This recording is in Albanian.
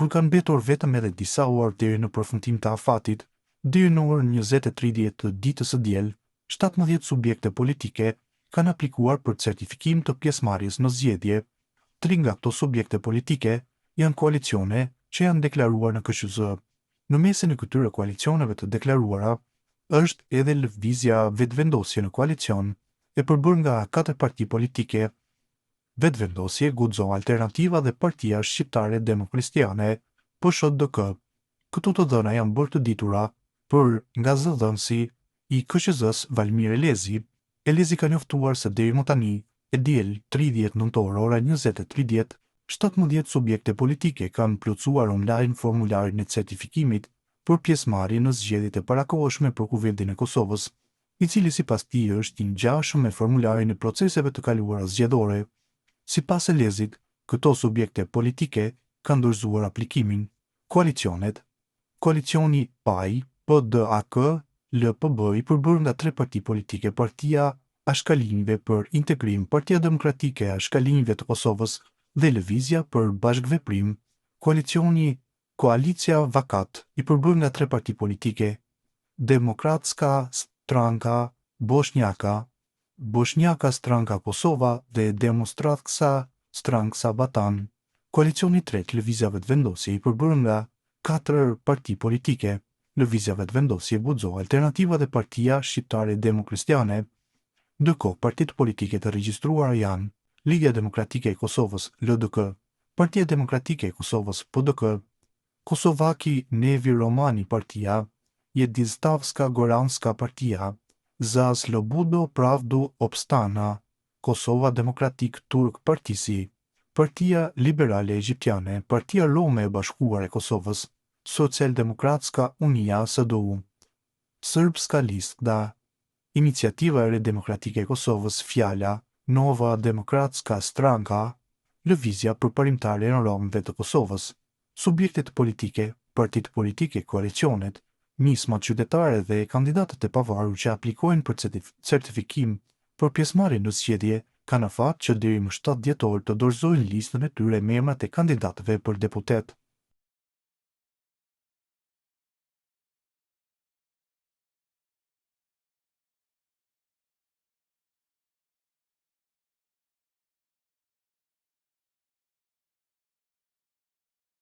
kur kanë mbetur vetëm edhe disa orë deri në përfundim të afatit, deri në orën 20:30 të ditës së diel, 17 subjekte politike kanë aplikuar për certifikim të pjesëmarrjes në zgjedhje. 3 nga këto subjekte politike janë koalicione që janë deklaruar në KQZ. Në mesin e këtyre koalicioneve të deklaruara është edhe lëvizja Vetëvendosje në koalicion, e përbërë nga 4 parti politike: Vetëvendosje, Guxo Alternativa dhe Partia Shqiptare Demokristiane, PSHDK. Këto të dhëna janë bërë të ditura për nga zëdhënësi i KQZ-s Valmir Elezi. Elezi ka njoftuar se deri më tani, e diel 30 nëntor ora 20:30, 17 subjekte politike kanë plotësuar online formularin e certifikimit për pjesëmarrje në zgjedhjet e parakohshme për Kuvendin e Kosovës, i cili sipas tij është i ngjashëm me formularin e proceseve të kaluara zgjedhore. Sipas Elezit, këto subjekte politike kanë dorëzuar aplikimin. Koalicionet: Koalicioni PAI, PDAK, LPB i përbërë nga 3 parti politike: Partia Ashkalinjve për Integrim, Partia Demokratike e Ashkalinjve të Kosovës dhe Lëvizja për Bashkëveprim. Koalicioni Koalicja Vakat i përbërë nga 3 parti politike: Demokratska Stranka Bosnjaka, Bosnjaka Stranka Kosova dhe Demonstratska Stranka Batan. Koalicioni i tretë, Lëvizja Vetëvendosje, i përbërë nga 4 parti politike: Lëvizja Vetëvendosje, Guxo Alternativa dhe Partia Shqiptare Demokristiane. Ndërkohë, partitë politike të regjistruara janë Liga Demokratike e Kosovës LDK, Partia Demokratike e Kosovës PDK, Kosovaki Nevi Romani Partia, Jedinstavska Goranska Partia, Za Slobodo Pravdu Opstana, Kosova Demokratik Turk Partisi, Partia Liberale Egjiptiane, Partia Rome e Bashkuar e Kosovës, Socialdemokratska Unia SDU, Srpska Lista, Iniciativa e Demokratike e Kosovës Fjala, Nova Demokratska Stranka, Lëvizja Përparimtare e Romëve të Kosovës. Subjektet politike, partitë politike, koalicionet, nismat qytetare dhe kandidatët e pavarur që aplikojnë për certifikim për pjesëmarrje në zgjedhje kanë afat që deri më 7 dhjetor të dorëzojnë listën e tyre me emrat e kandidatëve për deputet.